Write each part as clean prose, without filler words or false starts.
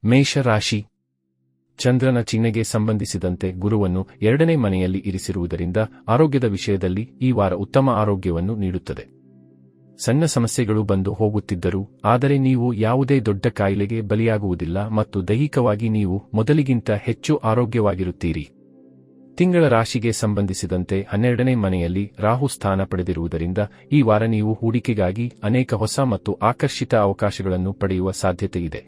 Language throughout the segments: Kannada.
ಮೇಷ ರಾಶಿ. ಚಂದ್ರನ ಚಿಹ್ನೆಗೆ ಸಂಬಂಧಿಸಿದಂತೆ ಗುರುವನ್ನು 2ನೇ ಮನೆಯಲ್ಲಿ ಇರಿಸಿರುವುದರಿಂದ ಆರೋಗ್ಯದ ವಿಷಯದಲ್ಲಿ ಈ ವಾರ ಉತ್ತಮ ಆರೋಗ್ಯವನ್ನು ನೀಡುತ್ತದೆ. ಸಣ್ಣ ಸಮಸ್ಯೆಗಳು ಬಂದು ಹೋಗುತ್ತಿದ್ದರೂ ಆದರೆ ನೀವು ಯಾವುದೇ ದೊಡ್ಡ ಕಾಯಿಲೆಗೆ ಬಲಿಯಾಗುವುದಿಲ್ಲ ಮತ್ತು ದೈಹಿಕವಾಗಿ ನೀವು ಮೊದಲಿಗಿಂತ ಹೆಚ್ಚು ಆರೋಗ್ಯವಾಗಿರುತ್ತೀರಿ. ತಿಂಗಳ ರಾಶಿಗೆ ಸಂಬಂಧಿಸಿದಂತೆ 12ನೇ ಮನೆಯಲ್ಲಿ ರಾಹು ಸ್ಥಾನ ಪಡೆದಿರುವುದರಿಂದ ಈ ವಾರ ನೀವು ಹೂಡಿಕೆಗಾಗಿ ಅನೇಕ ಹೊಸ ಮತ್ತು ಆಕರ್ಷಿತ ಅವಕಾಶಗಳನ್ನು ಪಡೆಯುವ ಸಾಧ್ಯತೆಯಿದೆ.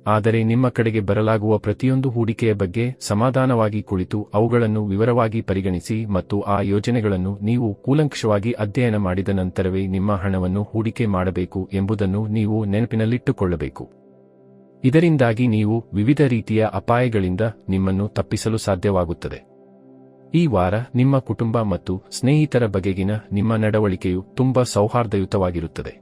ಆದರೆ ನಿಮ್ಮ ಕಡೆಗೆ ಬರಲಾಗುವ ಪ್ರತಿಯೊಂದು ಹೂಡಿಕೆಯ ಬಗ್ಗೆ ಸಮಾಧಾನವಾಗಿ ಕುಳಿತು ಅವುಗಳನ್ನು ವಿವರವಾಗಿ ಪರಿಗಣಿಸಿ ಮತ್ತು ಆ ಯೋಜನೆಗಳನ್ನು ನೀವು ಕೂಲಂಕಷವಾಗಿ ಅಧ್ಯಯನ ಮಾಡಿದ ನಂತರವೇ ನಿಮ್ಮ ಹಣವನ್ನು ಹೂಡಿಕೆ ಮಾಡಬೇಕು ಎಂಬುದನ್ನು ನೀವು ನೆನಪಿನಲ್ಲಿಟ್ಟುಕೊಳ್ಳಬೇಕು. ಇದರಿಂದಾಗಿ ನೀವು ವಿವಿಧ ರೀತಿಯ ಅಪಾಯಗಳಿಂದ ನಿಮ್ಮನ್ನು ತಪ್ಪಿಸಲು ಸಾಧ್ಯವಾಗುತ್ತದೆ. ಈ ವಾರ ನಿಮ್ಮ ಕುಟುಂಬ ಮತ್ತು ಸ್ನೇಹಿತರ ಬಗೆಗಿನ ನಿಮ್ಮ ನಡವಳಿಕೆಯು ತುಂಬಾ ಸೌಹಾರ್ದಯುತವಾಗಿರುತ್ತದೆ.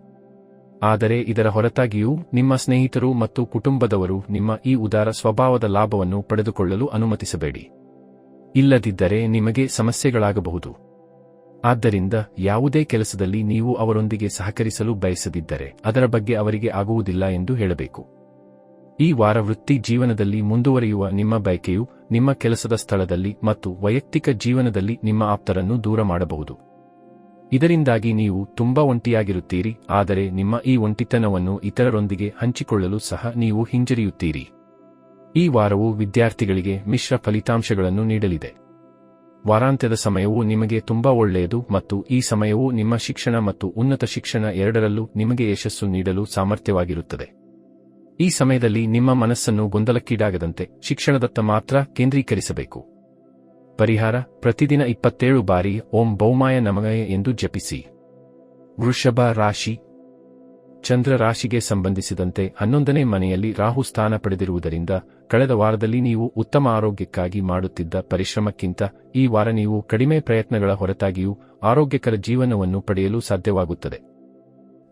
ಆದರೆ ಇದರ ಹೊರತಾಗಿಯೂ ನಿಮ್ಮ ಸ್ನೇಹಿತರು ಮತ್ತು ಕುಟುಂಬದವರು ನಿಮ್ಮ ಈ ಉದಾರ ಸ್ವಭಾವದ ಲಾಭವನ್ನು ಪಡೆದುಕೊಳ್ಳಲು ಅನುಮತಿಸಬೇಡಿ. ಇಲ್ಲದಿದ್ದರೆ ನಿಮಗೆ ಸಮಸ್ಯೆಗಳಾಗಬಹುದು. ಆದ್ದರಿಂದ ಯಾವುದೇ ಕೆಲಸದಲ್ಲಿ ನೀವು ಅವರೊಂದಿಗೆ ಸಹಕರಿಸಲು ಬಯಸದಿದ್ದರೆ ಅದರ ಬಗ್ಗೆ ಅವರಿಗೆ ಆಗುವುದಿಲ್ಲ ಎಂದು ಹೇಳಬೇಕು. ಈ ವಾರ ವೃತ್ತಿ ಜೀವನದಲ್ಲಿ ಮುಂದುವರಿಯುವ ನಿಮ್ಮ ಬಯಕೆಯು ನಿಮ್ಮ ಕೆಲಸದ ಸ್ಥಳದಲ್ಲಿ ಮತ್ತು ವೈಯಕ್ತಿಕ ಜೀವನದಲ್ಲಿ ನಿಮ್ಮ ಆಪ್ತರನ್ನು ದೂರ ಮಾಡಬಹುದು. ಇದರಿಂದಾಗಿ ನೀವು ತುಂಬಾ ಒಂಟಿಯಾಗಿರುತ್ತೀರಿ, ಆದರೆ ನಿಮ್ಮ ಈ ಒಂಟಿತನವನ್ನು ಇತರರೊಂದಿಗೆ ಹಂಚಿಕೊಳ್ಳಲು ಸಹ ನೀವು ಹಿಂಜರಿಯುತ್ತೀರಿ. ಈ ವಾರವು ವಿದ್ಯಾರ್ಥಿಗಳಿಗೆ ಮಿಶ್ರ ಫಲಿತಾಂಶಗಳನ್ನು ನೀಡಲಿದೆ. ವಾರಾಂತ್ಯದ ಸಮಯವು ನಿಮಗೆ ತುಂಬಾ ಒಳ್ಳೆಯದು ಮತ್ತು ಈ ಸಮಯವು ನಿಮ್ಮ ಶಿಕ್ಷಣ ಮತ್ತು ಉನ್ನತ ಶಿಕ್ಷಣ ಎರಡರಲ್ಲೂ ನಿಮಗೆ ಯಶಸ್ಸು ನೀಡಲು ಸಾಮರ್ಥ್ಯವಾಗಿರುತ್ತದೆ. ಈ ಸಮಯದಲ್ಲಿ ನಿಮ್ಮ ಮನಸ್ಸನ್ನು ಗೊಂದಲಕ್ಕೀಡಾಗದಂತೆ ಶಿಕ್ಷಣದತ್ತ ಮಾತ್ರ ಕೇಂದ್ರೀಕರಿಸಬೇಕು. ಪರಿಹಾರ: ಪ್ರತಿದಿನ 27 ಬಾರಿ ಓಂ ಭೌಮಾಯ ನಮಃ ಎಂದು ಜಪಿಸಿ. ವೃಷಭ ರಾಶಿ. ಚಂದ್ರ ರಾಶಿಗೆ ಸಂಬಂಧಿಸಿದಂತೆ 11ನೇ ಮನೆಯಲ್ಲಿ ರಾಹು ಸ್ಥಾನ ಪಡೆದಿರುವುದರಿಂದ ಕಳೆದ ವಾರದಲ್ಲಿ ನೀವು ಉತ್ತಮ ಆರೋಗ್ಯಕ್ಕಾಗಿ ಮಾಡುತ್ತಿದ್ದ ಪರಿಶ್ರಮಕ್ಕಿಂತ ಈ ವಾರ ನೀವು ಕಡಿಮೆ ಪ್ರಯತ್ನಗಳ ಹೊರತಾಗಿಯೂ ಆರೋಗ್ಯಕರ ಜೀವನವನ್ನು ಪಡೆಯಲು ಸಾಧ್ಯವಾಗುತ್ತದೆ.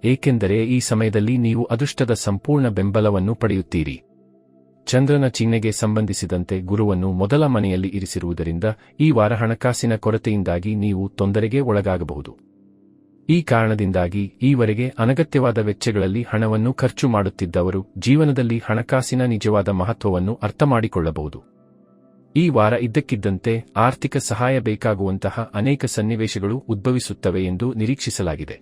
ಏಕೆಂದರೆ ಈ ಸಮಯದಲ್ಲಿ ನೀವು ಅದೃಷ್ಟದ ಸಂಪೂರ್ಣ ಬೆಂಬಲವನ್ನು ಪಡೆಯುತ್ತೀರಿ. ಚಂದ್ರನ ಚಿಹ್ನೆಗೆ ಸಂಬಂಧಿಸಿದಂತೆ ಗುರುವನ್ನು ಮೊದಲ ಮನೆಯಲ್ಲಿ ಇರಿಸಿರುವುದರಿಂದ ಈ ವಾರ ಹಣಕಾಸಿನ ಕೊರತೆಯಿಂದಾಗಿ ನೀವು ತೊಂದರೆಗೆ ಒಳಗಾಗಬಹುದು. ಈ ಕಾರಣದಿಂದಾಗಿ ಈವರೆಗೆ ಅನಗತ್ಯವಾದ ವೆಚ್ಚಗಳಲ್ಲಿ ಹಣವನ್ನು ಖರ್ಚು ಮಾಡುತ್ತಿದ್ದವರು ಜೀವನದಲ್ಲಿ ಹಣಕಾಸಿನ ನಿಜವಾದ ಮಹತ್ವವನ್ನು ಅರ್ಥಮಾಡಿಕೊಳ್ಳಬಹುದು. ಈ ವಾರ ಇದ್ದಕ್ಕಿದ್ದಂತೆ ಆರ್ಥಿಕ ಸಹಾಯ ಬೇಕಾಗುವಂತಹ ಅನೇಕ ಸನ್ನಿವೇಶಗಳು ಉದ್ಭವಿಸುತ್ತವೆ ಎಂದು ನಿರೀಕ್ಷಿಸಲಾಗಿದೆ.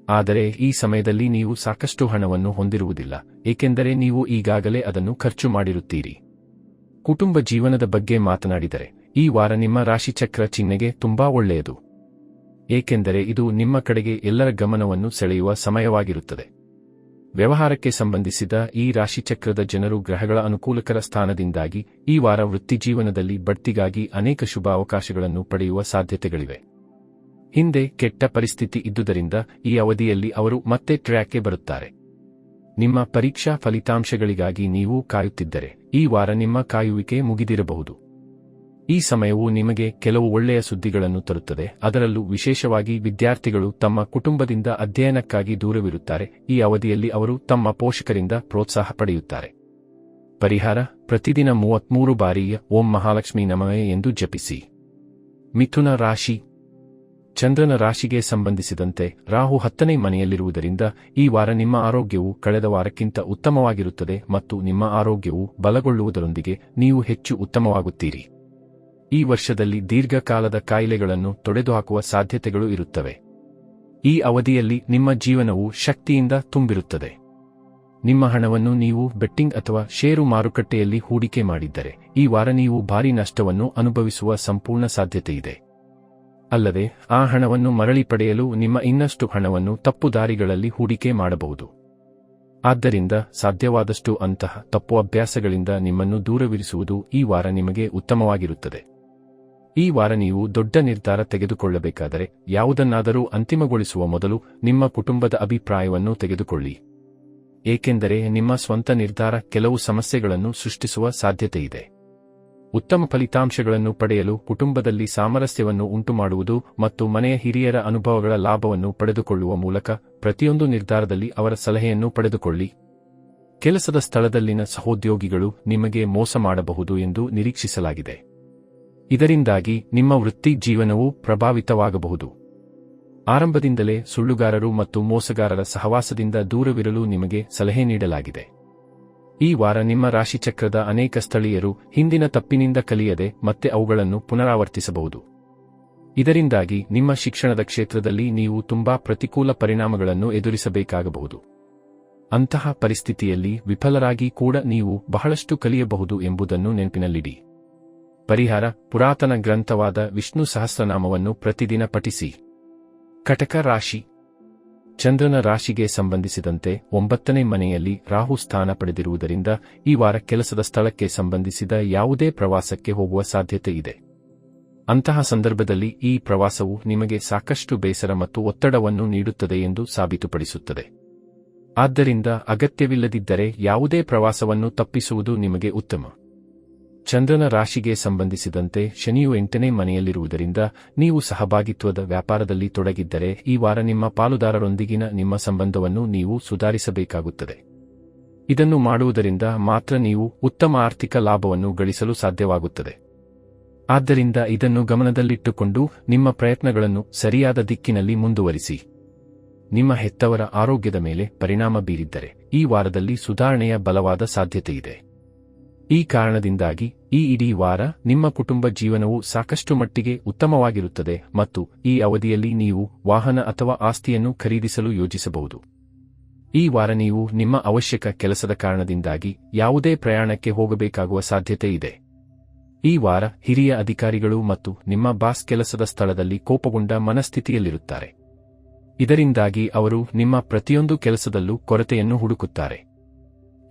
ಆದರೆ ಈ ಸಮಯದಲ್ಲಿ ನೀವು ಸಾಕಷ್ಟು ಹಣವನ್ನು ಹೊಂದಿರುವುದಿಲ್ಲ, ಏಕೆಂದರೆ ನೀವು ಈಗಾಗಲೇ ಅದನ್ನು ಖರ್ಚು ಮಾಡಿರುತ್ತೀರಿ. ಕುಟುಂಬ ಜೀವನದ ಬಗ್ಗೆ ಮಾತನಾಡಿದರೆ ಈ ವಾರ ನಿಮ್ಮ ರಾಶಿಚಕ್ರ ಚಿಹ್ನೆಗೆ ತುಂಬಾ ಒಳ್ಳೆಯದು, ಏಕೆಂದರೆ ಇದು ನಿಮ್ಮ ಕಡೆಗೆ ಎಲ್ಲರ ಗಮನವನ್ನು ಸೆಳೆಯುವ ಸಮಯವಾಗಿರುತ್ತದೆ. ವ್ಯವಹಾರಕ್ಕೆ ಸಂಬಂಧಿಸಿದ ಈ ರಾಶಿಚಕ್ರದ ಜನರು ಗ್ರಹಗಳ ಅನುಕೂಲಕರ ಸ್ಥಾನದಿಂದಾಗಿ ಈ ವಾರ ವೃತ್ತಿಜೀವನದಲ್ಲಿ ಬಡ್ತಿಗಾಗಿ ಅನೇಕ ಶುಭ ಅವಕಾಶಗಳನ್ನು ಪಡೆಯುವ ಸಾಧ್ಯತೆಗಳಿವೆ. ಹಿಂದೆ ಕೆಟ್ಟ ಪರಿಸ್ಥಿತಿ ಇದ್ದುದರಿಂದ ಈ ಅವಧಿಯಲ್ಲಿ ಅವರು ಮತ್ತೆ ಟ್ರ್ಯಾಕ್ಗೆ ಬರುತ್ತಾರೆ. ನಿಮ್ಮ ಪರೀಕ್ಷಾ ಫಲಿತಾಂಶಗಳಿಗಾಗಿ ನೀವು ಕಾಯುತ್ತಿದ್ದರೆ ಈ ವಾರ ನಿಮ್ಮ ಕಾಯುವಿಕೆ ಮುಗಿದಿರಬಹುದು. ಈ ಸಮಯವು ನಿಮಗೆ ಕೆಲವು ಒಳ್ಳೆಯ ಸುದ್ದಿಗಳನ್ನು ತರುತ್ತದೆ, ಅದರಲ್ಲೂ ವಿಶೇಷವಾಗಿ ವಿದ್ಯಾರ್ಥಿಗಳು ತಮ್ಮ ಕುಟುಂಬದಿಂದ ಅಧ್ಯಯನಕ್ಕಾಗಿ ದೂರವಿರುತ್ತಾರೆ. ಈ ಅವಧಿಯಲ್ಲಿ ಅವರು ತಮ್ಮ ಪೋಷಕರಿಂದ ಪ್ರೋತ್ಸಾಹ ಪಡೆಯುತ್ತಾರೆ. ಪರಿಹಾರ: ಪ್ರತಿದಿನ 33 ಬಾರಿ ಓಂ ಮಹಾಲಕ್ಷ್ಮೀ ನಮಃ ಎಂದು ಜಪಿಸಿ. ಮಿಥುನ ರಾಶಿ. ಚಂದ್ರನ ರಾಶಿಗೆ ಸಂಬಂಧಿಸಿದಂತೆ ರಾಹು 10ನೇ ಮನೆಯಲ್ಲಿರುವುದರಿಂದ ಈ ವಾರ ನಿಮ್ಮ ಆರೋಗ್ಯವು ಕಳೆದ ವಾರಕ್ಕಿಂತ ಉತ್ತಮವಾಗಿರುತ್ತದೆ ಮತ್ತು ನಿಮ್ಮ ಆರೋಗ್ಯವು ಬಲಗೊಳ್ಳುವುದರೊಂದಿಗೆ ನೀವು ಹೆಚ್ಚು ಉತ್ತಮವಾಗುತ್ತೀರಿ. ಈ ವರ್ಷದಲ್ಲಿ ದೀರ್ಘಕಾಲದ ಕಾಯಿಲೆಗಳನ್ನು ತೊಡೆದುಹಾಕುವ ಸಾಧ್ಯತೆಗಳು ಇರುತ್ತವೆ. ಈ ಅವಧಿಯಲ್ಲಿ ನಿಮ್ಮ ಜೀವನವು ಶಕ್ತಿಯಿಂದ ತುಂಬಿರುತ್ತದೆ. ನಿಮ್ಮ ಹಣವನ್ನು ನೀವು ಬೆಟ್ಟಿಂಗ್ ಅಥವಾ ಷೇರು ಮಾರುಕಟ್ಟೆಯಲ್ಲಿ ಹೂಡಿಕೆ ಮಾಡಿದ್ದರೆ ಈ ವಾರ ನೀವು ಭಾರೀ ನಷ್ಟವನ್ನು ಅನುಭವಿಸುವ ಸಂಪೂರ್ಣ ಸಾಧ್ಯತೆಯಿದೆ. ಅಲ್ಲದೆ ಆ ಹಣವನ್ನು ಮರಳಿ ಪಡೆಯಲು ನಿಮ್ಮ ಇನ್ನಷ್ಟು ಹಣವನ್ನು ತಪ್ಪು ದಾರಿಗಳಲ್ಲಿ ಹೂಡಿಕೆ ಮಾಡಬಹುದು. ಆದ್ದರಿಂದ ಸಾಧ್ಯವಾದಷ್ಟು ಅಂತಹ ತಪ್ಪು ಅಭ್ಯಾಸಗಳಿಂದ ನಿಮ್ಮನ್ನು ದೂರವಿರಿಸುವುದು ಈ ವಾರ ನಿಮಗೆ ಉತ್ತಮವಾಗಿರುತ್ತದೆ. ಈ ವಾರ ನೀವು ದೊಡ್ಡ ನಿರ್ಧಾರ ತೆಗೆದುಕೊಳ್ಳಬೇಕಾದರೆ ಯಾವುದನ್ನಾದರೂ ಅಂತಿಮಗೊಳಿಸುವ ಮೊದಲು ನಿಮ್ಮ ಕುಟುಂಬದ ಅಭಿಪ್ರಾಯವನ್ನು ತೆಗೆದುಕೊಳ್ಳಿ, ಏಕೆಂದರೆ ನಿಮ್ಮ ಸ್ವಂತ ನಿರ್ಧಾರ ಕೆಲವು ಸಮಸ್ಯೆಗಳನ್ನು ಸೃಷ್ಟಿಸುವ ಸಾಧ್ಯತೆಯಿದೆ. ಉತ್ತಮ ಫಲಿತಾಂಶಗಳನ್ನು ಪಡೆಯಲು ಕುಟುಂಬದಲ್ಲಿ ಸಾಮರಸ್ಯವನ್ನು ಉಂಟುಮಾಡುವುದು ಮತ್ತು ಮನೆಯ ಹಿರಿಯರ ಅನುಭವಗಳ ಲಾಭವನ್ನು ಪಡೆದುಕೊಳ್ಳುವ ಮೂಲಕ ಪ್ರತಿಯೊಂದು ನಿರ್ಧಾರದಲ್ಲಿ ಅವರ ಸಲಹೆಯನ್ನು ಪಡೆದುಕೊಳ್ಳಿ. ಕೆಲಸದ ಸ್ಥಳದಲ್ಲಿನ ಸಹೋದ್ಯೋಗಿಗಳು ನಿಮಗೆ ಮೋಸ ಮಾಡಬಹುದು ಎಂದು ನಿರೀಕ್ಷಿಸಲಾಗಿದೆ. ಇದರಿಂದಾಗಿ ನಿಮ್ಮ ವೃತ್ತಿ ಜೀವನವು ಪ್ರಭಾವಿತವಾಗಬಹುದು. ಆರಂಭದಿಂದಲೇ ಸುಳ್ಳುಗಾರರು ಮತ್ತು ಮೋಸಗಾರರ ಸಹವಾಸದಿಂದ ದೂರವಿರಲು ನಿಮಗೆ ಸಲಹೆ ನೀಡಲಾಗಿದೆ. ಈ ವಾರ ನಿಮ್ಮ ರಾಶಿಚಕ್ರದ ಅನೇಕ ಸ್ಥಳೀಯರು ಹಿಂದಿನ ತಪ್ಪಿನಿಂದ ಕಲಿಯದೆ ಮತ್ತೆ ಅವುಗಳನ್ನು ಪುನರಾವರ್ತಿಸಬಹುದು. ಇದರಿಂದಾಗಿ ನಿಮ್ಮ ಶಿಕ್ಷಣದ ಕ್ಷೇತ್ರದಲ್ಲಿ ನೀವು ತುಂಬಾ ಪ್ರತಿಕೂಲ ಪರಿಣಾಮಗಳನ್ನು ಎದುರಿಸಬೇಕಾಗಬಹುದು. ಅಂತಹ ಪರಿಸ್ಥಿತಿಯಲ್ಲಿ ವಿಫಲರಾಗಿ ಕೂಡ ನೀವು ಬಹಳಷ್ಟು ಕಲಿಯಬಹುದು ಎಂಬುದನ್ನು ನೆನಪಿನಲ್ಲಿಡಿ. ಪರಿಹಾರ: ಪುರಾತನ ಗ್ರಂಥವಾದ ವಿಷ್ಣು ಸಹಸ್ರನಾಮವನ್ನು ಪ್ರತಿದಿನ ಪಠಿಸಿ. ಕಟಕ ರಾಶಿ. ಚಂದ್ರನ ರಾಶಿಗೆ ಸಂಬಂಧಿಸಿದಂತೆ 9ನೇ ಮನೆಯಲ್ಲಿ ರಾಹು ಸ್ಥಾನ ಪಡೆದಿರುವುದರಿಂದ ಈ ವಾರ ಕೆಲಸದ ಸ್ಥಳಕ್ಕೆ ಸಂಬಂಧಿಸಿದ ಯಾವುದೇ ಪ್ರವಾಸಕ್ಕೆ ಹೋಗುವ ಸಾಧ್ಯತೆ ಇದೆ. ಅಂತಹ ಸಂದರ್ಭದಲ್ಲಿ ಈ ಪ್ರವಾಸವು ನಿಮಗೆ ಸಾಕಷ್ಟು ಬೇಸರ ಮತ್ತು ಒತ್ತಡವನ್ನು ನೀಡುತ್ತದೆ ಎಂದು ಸಾಬೀತುಪಡಿಸುತ್ತದೆ. ಆದ್ದರಿಂದ ಅಗತ್ಯವಿಲ್ಲದಿದ್ದರೆ ಯಾವುದೇ ಪ್ರವಾಸವನ್ನು ತಪ್ಪಿಸುವುದು ನಿಮಗೆ ಉತ್ತಮ. ಚಂದ್ರನ ರಾಶಿಗೆ ಸಂಬಂಧಿಸಿದಂತೆ ಶನಿಯು 8ನೇ ಮನೆಯಲ್ಲಿರುವುದರಿಂದ ನೀವು ಸಹಭಾಗಿತ್ವದ ವ್ಯಾಪಾರದಲ್ಲಿ ತೊಡಗಿದ್ದರೆ ಈ ವಾರ ನಿಮ್ಮ ಪಾಲುದಾರರೊಂದಿಗಿನ ನಿಮ್ಮ ಸಂಬಂಧವನ್ನು ನೀವು ಸುಧಾರಿಸಬೇಕಾಗುತ್ತದೆ. ಇದನ್ನು ಮಾಡುವುದರಿಂದ ಮಾತ್ರ ನೀವು ಉತ್ತಮ ಆರ್ಥಿಕ ಲಾಭವನ್ನು ಗಳಿಸಲು ಸಾಧ್ಯವಾಗುತ್ತದೆ. ಆದ್ದರಿಂದ ಇದನ್ನು ಗಮನದಲ್ಲಿಟ್ಟುಕೊಂಡು ನಿಮ್ಮ ಪ್ರಯತ್ನಗಳನ್ನು ಸರಿಯಾದ ದಿಕ್ಕಿನಲ್ಲಿ ಮುಂದುವರಿಸಿ. ನಿಮ್ಮ ಹೆತ್ತವರ ಆರೋಗ್ಯದ ಮೇಲೆ ಪರಿಣಾಮ ಬೀರಿದ್ದರೆ ಈ ವಾರದಲ್ಲಿ ಸುಧಾರಣೆಯ ಬಲವಾದ ಸಾಧ್ಯತೆಯಿದೆ. ಈ ಕಾರಣದಿಂದಾಗಿ ಈ ಇಡೀ ವಾರ ನಿಮ್ಮ ಕುಟುಂಬ ಜೀವನವು ಸಾಕಷ್ಟು ಮಟ್ಟಿಗೆ ಉತ್ತಮವಾಗಿರುತ್ತದೆ ಮತ್ತು ಈ ಅವಧಿಯಲ್ಲಿ ನೀವು ವಾಹನ ಅಥವಾ ಆಸ್ತಿಯನ್ನು ಖರೀದಿಸಲು ಯೋಜಿಸಬಹುದು. ಈ ವಾರ ನೀವು ನಿಮ್ಮ ಅವಶ್ಯಕ ಕೆಲಸದ ಕಾರಣದಿಂದಾಗಿ ಯಾವುದೇ ಪ್ರಯಾಣಕ್ಕೆ ಹೋಗಬೇಕಾಗುವ ಸಾಧ್ಯತೆ ಇದೆ. ಈ ವಾರ ಹಿರಿಯ ಅಧಿಕಾರಿಗಳು ಮತ್ತು ನಿಮ್ಮ ಬಾಸ್ ಕೆಲಸದ ಸ್ಥಳದಲ್ಲಿ ಕೋಪಗೊಂಡ ಮನಸ್ಥಿತಿಯಲ್ಲಿರುತ್ತಾರೆ. ಇದರಿಂದಾಗಿ ಅವರು ನಿಮ್ಮ ಪ್ರತಿಯೊಂದು ಕೆಲಸದಲ್ಲೂ ಕೊರತೆಯನ್ನು ಹುಡುಕುತ್ತಾರೆ.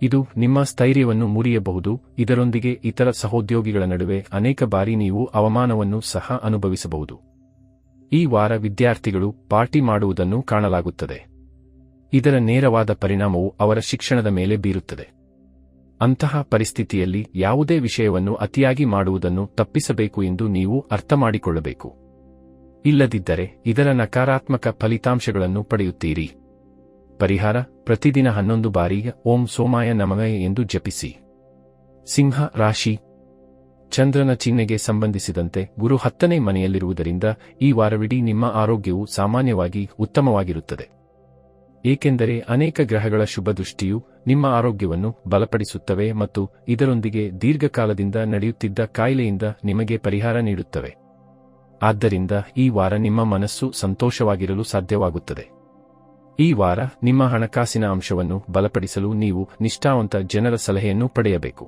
ಇದು ನಿಮ್ಮ ಸ್ಥೈರ್ಯವನ್ನು ಮುರಿಯಬಹುದು. ಇದರೊಂದಿಗೆ ಇತರ ಸಹೋದ್ಯೋಗಿಗಳ ನಡುವೆ ಅನೇಕ ಬಾರಿ ನೀವು ಅವಮಾನವನ್ನು ಸಹ ಅನುಭವಿಸಬಹುದು. ಈ ವಾರ ವಿದ್ಯಾರ್ಥಿಗಳು ಪಾರ್ಟಿ ಮಾಡುವುದನ್ನು ಕಾಣಲಾಗುತ್ತದೆ. ಇದರ ನೇರವಾದ ಪರಿಣಾಮವು ಅವರ ಶಿಕ್ಷಣದ ಮೇಲೆ ಬೀರುತ್ತದೆ. ಅಂತಹ ಪರಿಸ್ಥಿತಿಯಲ್ಲಿ ಯಾವುದೇ ವಿಷಯವನ್ನು ಅತಿಯಾಗಿ ಮಾಡುವುದನ್ನು ತಪ್ಪಿಸಬೇಕು ಎಂದು ನೀವು ಅರ್ಥಮಾಡಿಕೊಳ್ಳಬೇಕು. ಇಲ್ಲದಿದ್ದರೆ ಇದರ ನಕಾರಾತ್ಮಕ ಫಲಿತಾಂಶಗಳನ್ನು ಪಡೆಯುತ್ತೀರಿ. ಪರಿಹಾರ: ಪ್ರತಿದಿನ 11 ಬಾರಿ ಓಂ ಸೋಮಾಯ ನಮಃ ಎಂದು ಜಪಿಸಿ. ಸಿಂಹ ರಾಶಿ. ಚಂದ್ರನ ಚಿಹ್ನೆಗೆ ಸಂಬಂಧಿಸಿದಂತೆ ಗುರು 10ನೇ ಮನೆಯಲ್ಲಿರುವುದರಿಂದ ಈ ವಾರವಿಡೀ ನಿಮ್ಮ ಆರೋಗ್ಯವು ಸಾಮಾನ್ಯವಾಗಿ ಉತ್ತಮವಾಗಿರುತ್ತದೆ. ಏಕೆಂದರೆ ಅನೇಕ ಗ್ರಹಗಳ ಶುಭ ದೃಷ್ಟಿಯು ನಿಮ್ಮ ಆರೋಗ್ಯವನ್ನು ಬಲಪಡಿಸುತ್ತವೆ ಮತ್ತು ಇದರೊಂದಿಗೆ ದೀರ್ಘಕಾಲದಿಂದ ನಡೆಯುತ್ತಿದ್ದ ಕಾಯಿಲೆಯಿಂದ ನಿಮಗೆ ಪರಿಹಾರ ನೀಡುತ್ತವೆ. ಆದ್ದರಿಂದ ಈ ವಾರ ನಿಮ್ಮ ಮನಸ್ಸು ಸಂತೋಷವಾಗಿರಲು ಸಾಧ್ಯವಾಗುತ್ತದೆ. ಈ ವಾರ ನಿಮ್ಮ ಹಣಕಾಸಿನ ಅಂಶವನ್ನು ಬಲಪಡಿಸಲು ನೀವು ನಿಷ್ಠಾವಂತ ಜನರ ಸಲಹೆಯನ್ನು ಪಡೆಯಬೇಕು.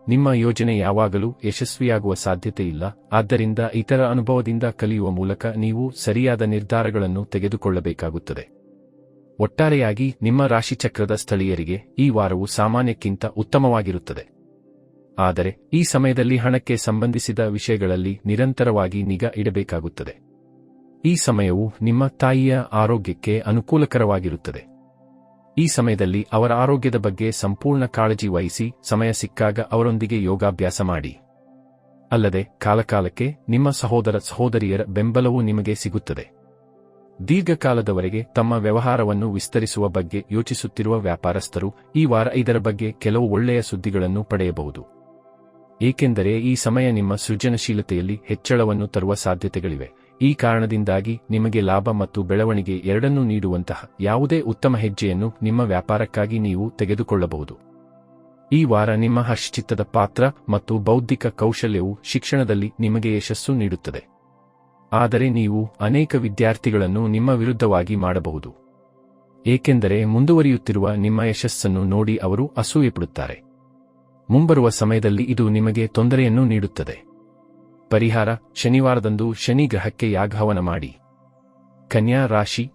ನಿಮ್ಮ ಯೋಜನೆ ಯಾವಾಗಲೂ ಯಶಸ್ವಿಯಾಗುವ ಸಾಧ್ಯತೆಯಿಲ್ಲ. ಆದ್ದರಿಂದ ಇತರ ಅನುಭವದಿಂದ ಕಲಿಯುವ ಮೂಲಕ ನೀವು ಸರಿಯಾದ ನಿರ್ಧಾರಗಳನ್ನು ತೆಗೆದುಕೊಳ್ಳಬೇಕಾಗುತ್ತದೆ. ಒಟ್ಟಾರೆಯಾಗಿ ನಿಮ್ಮ ರಾಶಿಚಕ್ರದ ಸ್ಥಳೀಯರಿಗೆ ಈ ವಾರವು ಸಾಮಾನ್ಯಕ್ಕಿಂತ ಉತ್ತಮವಾಗಿರುತ್ತದೆ. ಆದರೆ ಈ ಸಮಯದಲ್ಲಿ ಹಣಕ್ಕೆ ಸಂಬಂಧಿಸಿದ ವಿಷಯಗಳಲ್ಲಿ ನಿರಂತರವಾಗಿ ನಿಗಾ ಇಡಬೇಕಾಗುತ್ತದೆ. ಈ ಸಮಯವು ನಿಮ್ಮ ತಾಯಿಯ ಆರೋಗ್ಯಕ್ಕೆ ಅನುಕೂಲಕರವಾಗಿರುತ್ತದೆ. ಈ ಸಮಯದಲ್ಲಿ ಅವರ ಆರೋಗ್ಯದ ಬಗ್ಗೆ ಸಂಪೂರ್ಣ ಕಾಳಜಿ ವಹಿಸಿ ಸಮಯ ಸಿಕ್ಕಾಗ ಅವರೊಂದಿಗೆ ಯೋಗಾಭ್ಯಾಸ ಮಾಡಿ. ಅಲ್ಲದೆ ಕಾಲಕಾಲಕ್ಕೆ ನಿಮ್ಮ ಸಹೋದರ ಸಹೋದರಿಯರ ಬೆಂಬಲವೂ ನಿಮಗೆ ಸಿಗುತ್ತದೆ. ದೀರ್ಘಕಾಲದವರೆಗೆ ತಮ್ಮ ವ್ಯವಹಾರವನ್ನು ವಿಸ್ತರಿಸುವ ಬಗ್ಗೆ ಯೋಚಿಸುತ್ತಿರುವ ವ್ಯಾಪಾರಸ್ಥರು ಈ ವಾರ ಇದರ ಬಗ್ಗೆ ಕೆಲವು ಒಳ್ಳೆಯ ಸುದ್ದಿಗಳನ್ನು ಪಡೆಯಬಹುದು. ಏಕೆಂದರೆ ಈ ಸಮಯ ನಿಮ್ಮ ಸೃಜನಶೀಲತೆಯಲ್ಲಿ ಹೆಚ್ಚಳವನ್ನು ತರುವ ಸಾಧ್ಯತೆಗಳಿವೆ. ಈ ಕಾರಣದಿಂದಾಗಿ ನಿಮಗೆ ಲಾಭ ಮತ್ತು ಬೆಳವಣಿಗೆ ಎರಡನ್ನೂ ನೀಡುವಂತಹ ಯಾವುದೇ ಉತ್ತಮ ಹೆಜ್ಜೆಯನ್ನು ನಿಮ್ಮ ವ್ಯಾಪಾರಕ್ಕಾಗಿ ನೀವು ತೆಗೆದುಕೊಳ್ಳಬಹುದು. ಈ ವಾರ ನಿಮ್ಮ ಹರ್ಷಚಿತ್ತದ ಪಾತ್ರ ಮತ್ತು ಬೌದ್ಧಿಕ ಕೌಶಲ್ಯವು ಶಿಕ್ಷಣದಲ್ಲಿ ನಿಮಗೆ ಯಶಸ್ಸು ನೀಡುತ್ತದೆ. ಆದರೆ ನೀವು ಅನೇಕ ವಿದ್ಯಾರ್ಥಿಗಳನ್ನು ನಿಮ್ಮ ವಿರುದ್ಧವಾಗಿ ಮಾಡಬಹುದು. ಏಕೆಂದರೆ ಮುಂದುವರಿಯುತ್ತಿರುವ ನಿಮ್ಮ ಯಶಸ್ಸನ್ನು ನೋಡಿ ಅವರು ಅಸೂಯೆಪಡುತ್ತಾರೆ. ಮುಂಬರುವ ಸಮಯದಲ್ಲಿ ಇದು ನಿಮಗೆ ತೊಂದರೆಯನ್ನು ನೀಡುತ್ತದೆ. ಪರಿಹಾರ: ಶನಿವಾರದಂದು ಶನಿ ಗ್ರಹಕ್ಕೆ ಯಾಗಹವನ ಮಾಡಿ. ಕನ್ಯಾ ರಾಶಿ.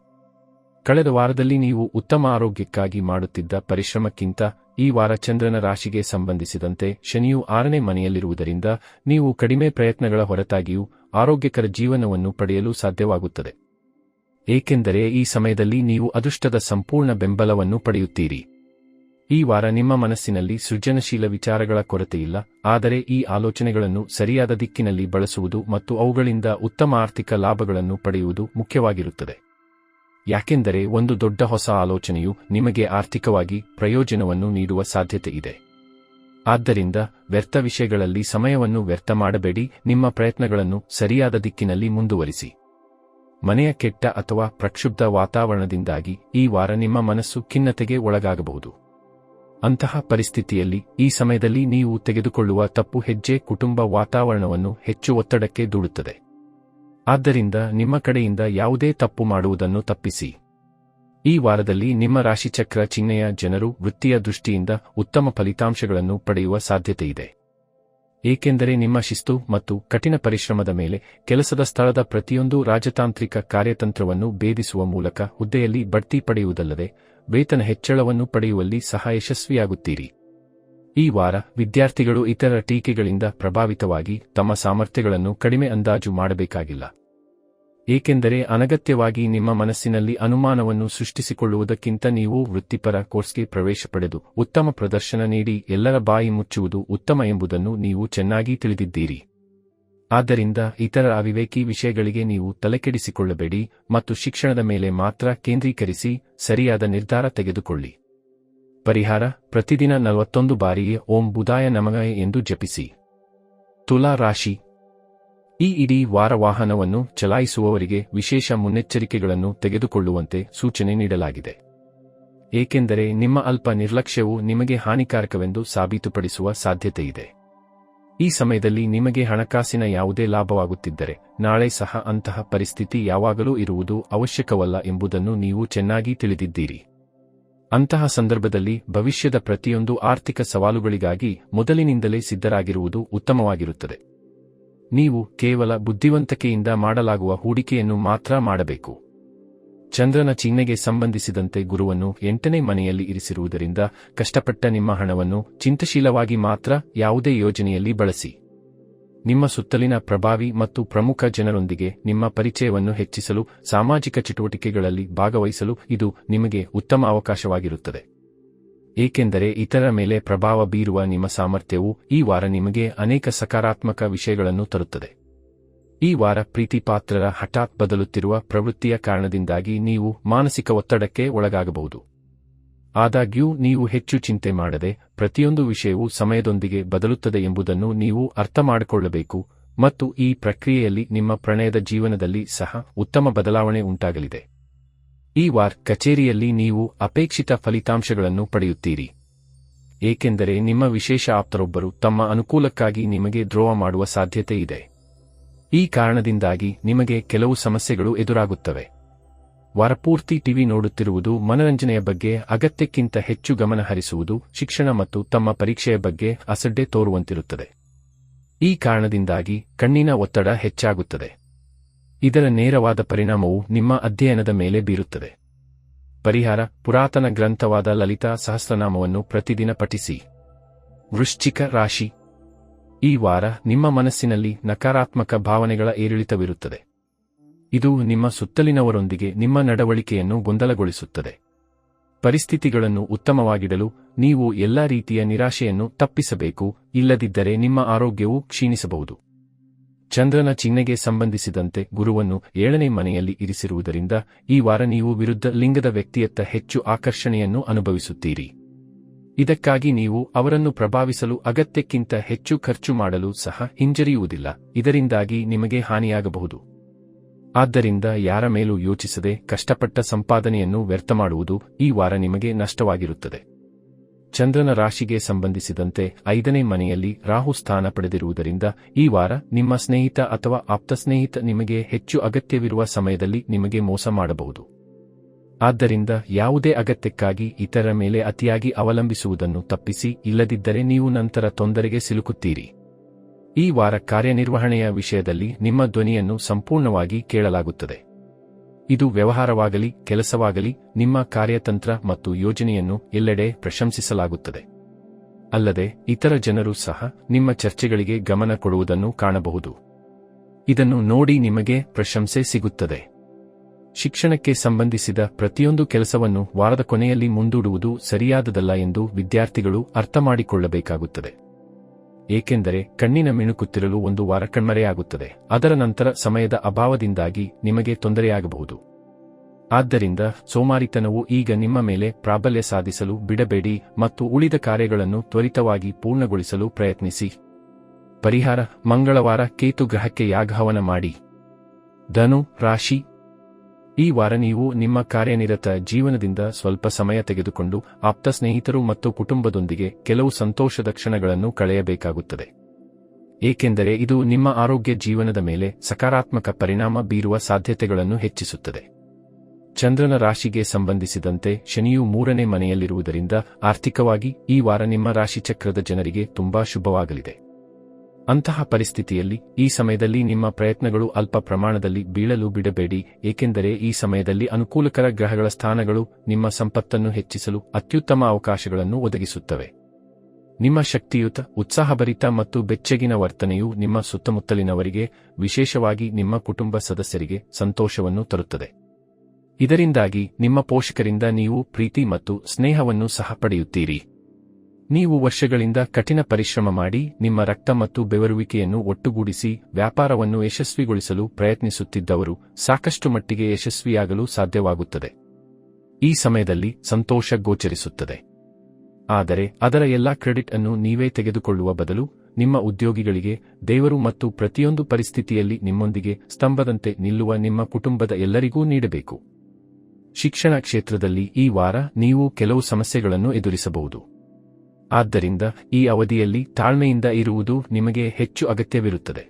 ಕಳೆದ ವಾರದಲ್ಲಿ ನೀವು ಉತ್ತಮ ಆರೋಗ್ಯಕ್ಕಾಗಿ ಮಾಡುತ್ತಿದ್ದ ಪರಿಶ್ರಮಕ್ಕಿಂತ ಈ ವಾರ ಚಂದ್ರನ ರಾಶಿಗೆ ಸಂಬಂಧಿಸಿದಂತೆ ಶನಿಯು 6ನೇ ಮನೆಯಲ್ಲಿರುವುದರಿಂದ ನೀವು ಕಡಿಮೆ ಪ್ರಯತ್ನಗಳ ಹೊರತಾಗಿಯೂ ಆರೋಗ್ಯಕರ ಜೀವನವನ್ನು ಪಡೆಯಲು ಸಾಧ್ಯವಾಗುತ್ತದೆ. ಏಕೆಂದರೆ ಈ ಸಮಯದಲ್ಲಿ ನೀವು ಅದೃಷ್ಟದ ಸಂಪೂರ್ಣ ಬೆಂಬಲವನ್ನು ಪಡೆಯುತ್ತೀರಿ. ಈ ವಾರ ನಿಮ್ಮ ಮನಸ್ಸಿನಲ್ಲಿ ಸೃಜನಶೀಲ ವಿಚಾರಗಳ ಕೊರತೆಯಿಲ್ಲ. ಆದರೆ ಈ ಆಲೋಚನೆಗಳನ್ನು ಸರಿಯಾದ ದಿಕ್ಕಿನಲ್ಲಿ ಬಳಸುವುದು ಮತ್ತು ಅವುಗಳಿಂದ ಉತ್ತಮ ಆರ್ಥಿಕ ಲಾಭಗಳನ್ನು ಪಡೆಯುವುದು ಮುಖ್ಯವಾಗಿರುತ್ತದೆ. ಯಾಕೆಂದರೆ ಒಂದು ದೊಡ್ಡ ಹೊಸ ಆಲೋಚನೆಯು ನಿಮಗೆ ಆರ್ಥಿಕವಾಗಿ ಪ್ರಯೋಜನವನ್ನು ನೀಡುವ ಸಾಧ್ಯತೆ ಇದೆ. ಆದ್ದರಿಂದ ವ್ಯರ್ಥ ವಿಷಯಗಳಲ್ಲಿ ಸಮಯವನ್ನು ವ್ಯರ್ಥ ಮಾಡಬೇಡಿ. ನಿಮ್ಮ ಪ್ರಯತ್ನಗಳನ್ನು ಸರಿಯಾದ ದಿಕ್ಕಿನಲ್ಲಿ ಮುಂದುವರಿಸಿ. ಮನೆಯ ಕೆಟ್ಟ ಅಥವಾ ಪ್ರಕ್ಷುಬ್ಧ ವಾತಾವರಣದಿಂದಾಗಿ ಈ ವಾರ ನಿಮ್ಮ ಮನಸ್ಸು ಖಿನ್ನತೆಗೆ ಒಳಗಾಗಬಹುದು. ಅಂತಹ ಪರಿಸ್ಥಿತಿಯಲ್ಲಿ ಈ ಸಮಯದಲ್ಲಿ ನೀವು ತೆಗೆದುಕೊಳ್ಳುವ ತಪ್ಪು ಹೆಜ್ಜೆ ಕುಟುಂಬ ವಾತಾವರಣವನ್ನು ಹೆಚ್ಚು ಒತ್ತಡಕ್ಕೆ ದೂಡುತ್ತದೆ. ಆದ್ದರಿಂದ ನಿಮ್ಮ ಕಡೆಯಿಂದ ಯಾವುದೇ ತಪ್ಪು ಮಾಡುವುದನ್ನು ತಪ್ಪಿಸಿ. ಈ ವಾರದಲ್ಲಿ ನಿಮ್ಮ ರಾಶಿಚಕ್ರ ಚಿಹ್ನೆಯ ಜನರು ವೃತ್ತಿಯ ದೃಷ್ಟಿಯಿಂದ ಉತ್ತಮ ಫಲಿತಾಂಶಗಳನ್ನು ಪಡೆಯುವ ಸಾಧ್ಯತೆಯಿದೆ. ಏಕೆಂದರೆ ನಿಮ್ಮ ಶಿಸ್ತು ಮತ್ತು ಕಠಿಣ ಪರಿಶ್ರಮದ ಮೇಲೆ ಕೆಲಸದ ಸ್ಥಳದ ಪ್ರತಿಯೊಂದು ರಾಜತಾಂತ್ರಿಕ ಕಾರ್ಯತಂತ್ರವನ್ನು ಭೇದಿಸುವ ಮೂಲಕ ಹುದ್ದೆಯಲ್ಲಿ ಬಡ್ತಿ ಪಡೆಯುವುದಲ್ಲದೆ ವೇತನ ಹೆಚ್ಚಳವನ್ನು ಪಡೆಯುವಲ್ಲಿ ಸಹ ಯಶಸ್ವಿಯಾಗುತ್ತೀರಿ. ಈ ವಾರ ವಿದ್ಯಾರ್ಥಿಗಳು ಇತರ ಟೀಕೆಗಳಿಂದ ಪ್ರಭಾವಿತವಾಗಿ ತಮ್ಮ ಸಾಮರ್ಥ್ಯಗಳನ್ನು ಕಡಿಮೆ ಅಂದಾಜು ಮಾಡಬೇಕಾಗಿಲ್ಲ. ಏಕೆಂದರೆ ಅನಗತ್ಯವಾಗಿ ನಿಮ್ಮ ಮನಸ್ಸಿನಲ್ಲಿ ಅನುಮಾನವನ್ನು ಸೃಷ್ಟಿಸಿಕೊಳ್ಳುವುದಕ್ಕಿಂತ ನೀವು ವೃತ್ತಿಪರ ಕೋರ್ಸ್ಗೆ ಪ್ರವೇಶ ಪಡೆದು ಉತ್ತಮ ಪ್ರದರ್ಶನ ನೀಡಿ ಎಲ್ಲರ ಬಾಯಿ ಮುಚ್ಚುವುದು ಉತ್ತಮ ಎಂಬುದನ್ನು ನೀವು ಚೆನ್ನಾಗಿ ತಿಳಿದಿದ್ದೀರಿ. ಆದ್ದರಿಂದ ಇತರ ಅವಿವೇಕಿ ವಿಷಯಗಳಿಗೆ ನೀವು ತಲೆಕೆಡಿಸಿಕೊಳ್ಳಬೇಡಿ ಮತ್ತು ಶಿಕ್ಷಣದ ಮೇಲೆ ಮಾತ್ರ ಕೇಂದ್ರೀಕರಿಸಿ ಸರಿಯಾದ ನಿರ್ಧಾರ ತೆಗೆದುಕೊಳ್ಳಿ. ಪರಿಹಾರ: ಪ್ರತಿದಿನ 41 ಬಾರಿಗೆ ಓಂ ಬುಧಾಯ ನಮಃ ಎಂದು ಜಪಿಸಿ. ತುಲಾ ರಾಶಿ. ಈ ಇಡೀ ವಾರ ವಾಹನವನ್ನು ಚಲಾಯಿಸುವವರಿಗೆ ವಿಶೇಷ ಮುನ್ನೆಚ್ಚರಿಕೆಗಳನ್ನು ತೆಗೆದುಕೊಳ್ಳುವಂತೆ ಸೂಚನೆ ನೀಡಲಾಗಿದೆ. ಏಕೆಂದರೆ ನಿಮ್ಮ ಅಲ್ಪ ನಿರ್ಲಕ್ಷ್ಯವು ನಿಮಗೆ ಹಾನಿಕಾರಕವೆಂದು ಸಾಬೀತುಪಡಿಸುವ ಸಾಧ್ಯತೆಯಿದೆ. ಈ ಸಮಯದಲ್ಲಿ ನಿಮಗೆ ಹಣಕಾಸಿನ ಯಾವುದೇ ಲಾಭವಾಗುತ್ತಿದ್ದರೆ ನಾಳೆ ಸಹ ಅಂತಹ ಪರಿಸ್ಥಿತಿ ಯಾವಾಗಲೂ ಇರುವುದು ಅವಶ್ಯಕವಲ್ಲ ಎಂಬುದನ್ನು ನೀವು ಚೆನ್ನಾಗಿ ತಿಳಿದಿದ್ದೀರಿ. ಅಂತಹ ಸಂದರ್ಭದಲ್ಲಿ ಭವಿಷ್ಯದ ಪ್ರತಿಯೊಂದು ಆರ್ಥಿಕ ಸವಾಲುಗಳಿಗಾಗಿ ಮೊದಲಿನಿಂದಲೇ ಸಿದ್ಧರಾಗಿರುವುದು ಉತ್ತಮವಾಗಿರುತ್ತದೆ. ನೀವು ಕೇವಲ ಬುದ್ಧಿವಂತಿಕೆಯಿಂದ ಮಾಡಲಾಗುವ ಹೂಡಿಕೆಯನ್ನು ಮಾತ್ರ ಮಾಡಬೇಕು. ಚಂದ್ರನ ಚಿಹ್ನೆಗೆ ಸಂಬಂಧಿಸಿದಂತೆ ಗುರುವನ್ನು 8ನೇ ಮನೆಯಲ್ಲಿ ಇರಿಸಿರುವುದರಿಂದ ಕಷ್ಟಪಟ್ಟ ನಿಮ್ಮ ಹಣವನ್ನು ಚಿಂತಶೀಲವಾಗಿ ಮಾತ್ರ ಯಾವುದೇ ಯೋಜನೆಯಲ್ಲಿ ಬಳಸಿ. ನಿಮ್ಮ ಸುತ್ತಲಿನ ಪ್ರಭಾವಿ ಮತ್ತು ಪ್ರಮುಖ ಜನರೊಂದಿಗೆ ನಿಮ್ಮ ಪರಿಚಯವನ್ನು ಹೆಚ್ಚಿಸಲು ಸಾಮಾಜಿಕ ಚಟುವಟಿಕೆಗಳಲ್ಲಿ ಭಾಗವಹಿಸಲು ಇದು ನಿಮಗೆ ಉತ್ತಮ ಅವಕಾಶವಾಗಿರುತ್ತದೆ. ಏಕೆಂದರೆ ಇತರರ ಮೇಲೆ ಪ್ರಭಾವ ಬೀರುವ ನಿಮ್ಮ ಸಾಮರ್ಥ್ಯವು ಈ ವಾರ ನಿಮಗೆ ಅನೇಕ ಸಕಾರಾತ್ಮಕ ವಿಷಯಗಳನ್ನು ತರುತ್ತದೆ. ಈ ವಾರ ಪ್ರೀತಿಪಾತ್ರರ ಹಠಾತ್ ಬದಲುತ್ತಿರುವ ಪ್ರವೃತ್ತಿಯ ಕಾರಣದಿಂದಾಗಿ ನೀವು ಮಾನಸಿಕ ಒತ್ತಡಕ್ಕೆ ಒಳಗಾಗಬಹುದು. ಆದಾಗ್ಯೂ ನೀವು ಹೆಚ್ಚು ಚಿಂತೆ ಮಾಡದೆ ಪ್ರತಿಯೊಂದು ವಿಷಯವೂ ಸಮಯದೊಂದಿಗೆ ಬದಲುತ್ತದೆ ಎಂಬುದನ್ನು ನೀವು ಅರ್ಥಮಾಡಿಕೊಳ್ಳಬೇಕು ಮತ್ತು ಈ ಪ್ರಕ್ರಿಯೆಯಲ್ಲಿ ನಿಮ್ಮ ಪ್ರಣಯದ ಜೀವನದಲ್ಲಿ ಸಹ ಉತ್ತಮ ಬದಲಾವಣೆ ಉಂಟಾಗಲಿದೆ. ಈ ವಾರ ಕಚೇರಿಯಲ್ಲಿ ನೀವು ಅಪೇಕ್ಷಿತ ಫಲಿತಾಂಶಗಳನ್ನು ಪಡೆಯುತ್ತೀರಿ. ಏಕೆಂದರೆ ನಿಮ್ಮ ವಿಶೇಷ ಆಪ್ತರೊಬ್ಬರು ತಮ್ಮ ಅನುಕೂಲಕ್ಕಾಗಿ ನಿಮಗೆ ದ್ರೋಹ ಮಾಡುವ ಸಾಧ್ಯತೆ ಇದೆ. ಈ ಕಾರಣದಿಂದಾಗಿ ನಿಮಗೆ ಕೆಲವು ಸಮಸ್ಯೆಗಳು ಎದುರಾಗುತ್ತವೆ. ವಾರಪೂರ್ತಿ ಟಿವಿ ನೋಡುತ್ತಿರುವುದು, ಮನರಂಜನೆಯ ಬಗ್ಗೆ ಅಗತ್ಯಕ್ಕಿಂತ ಹೆಚ್ಚು ಗಮನ ಹರಿಸುವುದು, ಶಿಕ್ಷಣ ಮತ್ತು ತಮ್ಮ ಪರೀಕ್ಷೆಯ ಬಗ್ಗೆ ಅಸಡ್ಡೆ ತೋರುವಂತಿರುತ್ತದೆ. ಈ ಕಾರಣದಿಂದಾಗಿ ಕಣ್ಣಿನ ಒತ್ತಡ ಹೆಚ್ಚಾಗುತ್ತದೆ. ಇದರ ನೇರವಾದ ಪರಿಣಾಮವು ನಿಮ್ಮ ಅಧ್ಯಯನದ ಮೇಲೆ ಬೀರುತ್ತದೆ. ಪರಿಹಾರ: ಪುರಾತನ ಗ್ರಂಥವಾದ ಲಲಿತಾ ಸಹಸ್ರನಾಮವನ್ನು ಪ್ರತಿದಿನ ಪಠಿಸಿ. ವೃಶ್ಚಿಕ ರಾಶಿ. ಈ ವಾರ ನಿಮ್ಮ ಮನಸ್ಸಿನಲ್ಲಿ ನಕಾರಾತ್ಮಕ ಭಾವನೆಗಳ ಏರಿಳಿತವಿರುತ್ತದೆ. ಇದು ನಿಮ್ಮ ಸುತ್ತಲಿನವರೊಂದಿಗೆ ನಿಮ್ಮ ನಡವಳಿಕೆಯನ್ನು ಗೊಂದಲಗೊಳಿಸುತ್ತದೆ. ಪರಿಸ್ಥಿತಿಗಳನ್ನು ಉತ್ತಮವಾಗಿಡಲು ನೀವು ಎಲ್ಲಾ ರೀತಿಯ ನಿರಾಶೆಯನ್ನು ತಪ್ಪಿಸಬೇಕು, ಇಲ್ಲದಿದ್ದರೆ ನಿಮ್ಮ ಆರೋಗ್ಯವು ಕ್ಷೀಣಿಸಬಹುದು. ಚಂದ್ರನ ಚಿಹ್ನೆಗೆ ಸಂಬಂಧಿಸಿದಂತೆ ಗುರುವನ್ನು 7ನೇ ಮನೆಯಲ್ಲಿ ಇರಿಸಿರುವುದರಿಂದ ಈ ವಾರ ನೀವು ವಿರುದ್ಧ ಲಿಂಗದ ವ್ಯಕ್ತಿಯತ್ತ ಹೆಚ್ಚು ಆಕರ್ಷಣೆಯನ್ನು ಅನುಭವಿಸುತ್ತೀರಿ. ಇದಕ್ಕಾಗಿ ನೀವು ಅವರನ್ನು ಪ್ರಭಾವಿಸಲು ಅಗತ್ಯಕ್ಕಿಂತ ಹೆಚ್ಚು ಖರ್ಚು ಮಾಡಲು ಸಹ ಹಿಂಜರಿಯುವುದಿಲ್ಲ. ಇದರಿಂದಾಗಿ ನಿಮಗೆ ಹಾನಿಯಾಗಬಹುದು. ಆದ್ದರಿಂದ ಯಾರ ಮೇಲೂ ಯೋಚಿಸದೆ ಕಷ್ಟಪಟ್ಟ ಸಂಪಾದನೆಯನ್ನು ವ್ಯರ್ಥ ಮಾಡುವುದು ಈ ವಾರ ನಿಮಗೆ ನಷ್ಟವಾಗಿರುತ್ತದೆ. ಚಂದ್ರನ ರಾಶಿಗೆ ಸಂಬಂಧಿಸಿದಂತೆ 5ನೇ ಮನೆಯಲ್ಲಿ ರಾಹು ಸ್ಥಾನ ಪಡೆದಿರುವುದರಿಂದ ಈ ವಾರ ನಿಮ್ಮ ಸ್ನೇಹಿತ ಅಥವಾ ಆಪ್ತ ಸ್ನೇಹಿತ ನಿಮಗೆ ಹೆಚ್ಚು ಅಗತ್ಯವಿರುವ ಸಮಯದಲ್ಲಿ ನಿಮಗೆ ಮೋಸ ಮಾಡಬಹುದು. ಆದ್ದರಿಂದ ಯಾವುದೇ ಅಗತ್ಯಕ್ಕಾಗಿ ಇತರರ ಮೇಲೆ ಅತಿಯಾಗಿ ಅವಲಂಬಿಸುವುದನ್ನು ತಪ್ಪಿಸಿ, ಇಲ್ಲದಿದ್ದರೆ ನೀವು ನಂತರ ತೊಂದರೆಗೆ ಸಿಲುಕುತ್ತೀರಿ. ಈ ವಾರ ಕಾರ್ಯನಿರ್ವಹಣೆಯ ವಿಷಯದಲ್ಲಿ ನಿಮ್ಮ ಧ್ವನಿಯನ್ನು ಸಂಪೂರ್ಣವಾಗಿ ಕೇಳಲಾಗುತ್ತದೆ. ಇದು ವ್ಯವಹಾರವಾಗಲಿ ಕೆಲಸವಾಗಲಿ ನಿಮ್ಮ ಕಾರ್ಯತಂತ್ರ ಮತ್ತು ಯೋಜನೆಯನ್ನು ಎಲ್ಲೆಡೆ ಪ್ರಶಂಸಿಸಲಾಗುತ್ತದೆ. ಅಲ್ಲದೆ ಇತರ ಜನರು ಸಹ ನಿಮ್ಮ ಚರ್ಚೆಗಳಿಗೆ ಗಮನ ಕೊಡುವುದನ್ನು ಕಾಣಬಹುದು. ಇದನ್ನು ನೋಡಿ ನಿಮಗೆ ಪ್ರಶಂಸೆ ಸಿಗುತ್ತದೆ. ಶಿಕ್ಷಣಕ್ಕೆ ಸಂಬಂಧಿಸಿದ ಪ್ರತಿಯೊಂದು ಕೆಲಸವನ್ನು ವಾರದ ಕೊನೆಯಲ್ಲಿ ಮುಂದೂಡುವುದು ಸರಿಯಾದದಲ್ಲ ಎಂದು ವಿದ್ಯಾರ್ಥಿಗಳು ಅರ್ಥಮಾಡಿಕೊಳ್ಳಬೇಕಾಗುತ್ತದೆ. ಏಕೆಂದರೆ ಕಣ್ಣಿನ ಮಿಣುಕುತ್ತಿರಲು ಒಂದು ವಾರ ಕಣ್ಮರೆಯಾಗುತ್ತದೆ. ಅದರ ನಂತರ ಸಮಯದ ಅಭಾವದಿಂದಾಗಿ ನಿಮಗೆ ತೊಂದರೆಯಾಗಬಹುದು. ಆದ್ದರಿಂದ ಸೋಮಾರಿತನವು ಈಗ ನಿಮ್ಮ ಮೇಲೆ ಪ್ರಾಬಲ್ಯ ಸಾಧಿಸಲು ಬಿಡಬೇಡಿ ಮತ್ತು ಉಳಿದ ಕಾರ್ಯಗಳನ್ನು ತ್ವರಿತವಾಗಿ ಪೂರ್ಣಗೊಳಿಸಲು ಪ್ರಯತ್ನಿಸಿ. ಪರಿಹಾರ: ಮಂಗಳವಾರ ಕೇತು ಗ್ರಹಕ್ಕೆ ಯಾಗಹವನ ಮಾಡಿ. ಧನು ರಾಶಿ. ಈ ವಾರ ನೀವು ನಿಮ್ಮ ಕಾರ್ಯನಿರತ ಜೀವನದಿಂದ ಸ್ವಲ್ಪ ಸಮಯ ತೆಗೆದುಕೊಂಡು ಆಪ್ತ ಸ್ನೇಹಿತರು ಮತ್ತು ಕುಟುಂಬದೊಂದಿಗೆ ಕೆಲವು ಸಂತೋಷದ ಕ್ಷಣಗಳನ್ನು ಕಳೆಯಬೇಕಾಗುತ್ತದೆ. ಏಕೆಂದರೆ ಇದು ನಿಮ್ಮ ಆರೋಗ್ಯ ಜೀವನದ ಮೇಲೆ ಸಕಾರಾತ್ಮಕ ಪರಿಣಾಮ ಬೀರುವ ಸಾಧ್ಯತೆಗಳನ್ನು ಹೆಚ್ಚಿಸುತ್ತದೆ. ಚಂದ್ರನ ರಾಶಿಗೆ ಸಂಬಂಧಿಸಿದಂತೆ ಶನಿಯು 3ನೇ ಮನೆಯಲ್ಲಿರುವುದರಿಂದ ಆರ್ಥಿಕವಾಗಿ ಈ ವಾರ ನಿಮ್ಮ ರಾಶಿಚಕ್ರದ ಜನರಿಗೆ ತುಂಬಾ ಶುಭವಾಗಲಿದೆ. ಅಂತಹ ಪರಿಸ್ಥಿತಿಯಲ್ಲಿ ಈ ಸಮಯದಲ್ಲಿ ನಿಮ್ಮ ಪ್ರಯತ್ನಗಳು ಅಲ್ಪ ಪ್ರಮಾಣದಲ್ಲಿ ಬೀಳಲು ಬಿಡಬೇಡಿ, ಏಕೆಂದರೆ ಈ ಸಮಯದಲ್ಲಿ ಅನುಕೂಲಕರ ಗ್ರಹಗಳ ಸ್ಥಾನಗಳು ನಿಮ್ಮ ಸಂಪತ್ತನ್ನು ಹೆಚ್ಚಿಸಲು ಅತ್ಯುತ್ತಮ ಅವಕಾಶಗಳನ್ನು ಒದಗಿಸುತ್ತವೆ. ನಿಮ್ಮ ಶಕ್ತಿಯುತ, ಉತ್ಸಾಹಭರಿತ ಮತ್ತು ಬೆಚ್ಚಗಿನ ವರ್ತನೆಯು ನಿಮ್ಮ ಸುತ್ತಮುತ್ತಲಿನವರಿಗೆ, ವಿಶೇಷವಾಗಿ ನಿಮ್ಮ ಕುಟುಂಬ ಸದಸ್ಯರಿಗೆ ಸಂತೋಷವನ್ನು ತರುತ್ತದೆ. ಇದರಿಂದಾಗಿ ನಿಮ್ಮ ಪೋಷಕರಿಂದ ನೀವು ಪ್ರೀತಿ ಮತ್ತು ಸ್ನೇಹವನ್ನು ಸಹ ಪಡೆಯುತ್ತೀರಿ. ನೀವು ವರ್ಷಗಳಿಂದ ಕಠಿಣ ಪರಿಶ್ರಮ ಮಾಡಿ ನಿಮ್ಮ ರಕ್ತ ಮತ್ತು ಬೆವರುವಿಕೆಯನ್ನು ಒಟ್ಟುಗೂಡಿಸಿ ವ್ಯಾಪಾರವನ್ನು ಯಶಸ್ವಿಗೊಳಿಸಲು ಪ್ರಯತ್ನಿಸುತ್ತಿದ್ದವರು ಸಾಕಷ್ಟು ಮಟ್ಟಿಗೆ ಯಶಸ್ವಿಯಾಗಲು ಸಾಧ್ಯವಾಗುತ್ತದೆ. ಈ ಸಮಯದಲ್ಲಿ ಸಂತೋಷ ಗೋಚರಿಸುತ್ತದೆ. ಆದರೆ ಅದರ ಎಲ್ಲಾ ಕ್ರೆಡಿಟ್ ಅನ್ನು ನೀವೇ ತೆಗೆದುಕೊಳ್ಳುವ ಬದಲು ನಿಮ್ಮ ಉದ್ಯೋಗಿಗಳಿಗೆ, ದೇವರು ಮತ್ತು ಪ್ರತಿಯೊಂದು ಪರಿಸ್ಥಿತಿಯಲ್ಲಿ ನಿಮ್ಮೊಂದಿಗೆ ಸ್ತಂಭದಂತೆ ನಿಲ್ಲುವ ನಿಮ್ಮ ಕುಟುಂಬದ ಎಲ್ಲರಿಗೂ ನೀಡಬೇಕು. ಶಿಕ್ಷಣ ಕ್ಷೇತ್ರದಲ್ಲಿ ಈ ವಾರ ನೀವು ಕೆಲವು ಸಮಸ್ಯೆಗಳನ್ನು ಎದುರಿಸಬಹುದು. ಆದ್ದರಿಂದ ಈ ಅವಧಿಯಲ್ಲಿ ತಾಳ್ಮೆಯಿಂದ ಇರುವುದು ನಿಮಗೆ ಹೆಚ್ಚು ಅಗತ್ಯವಿರುತ್ತದೆ.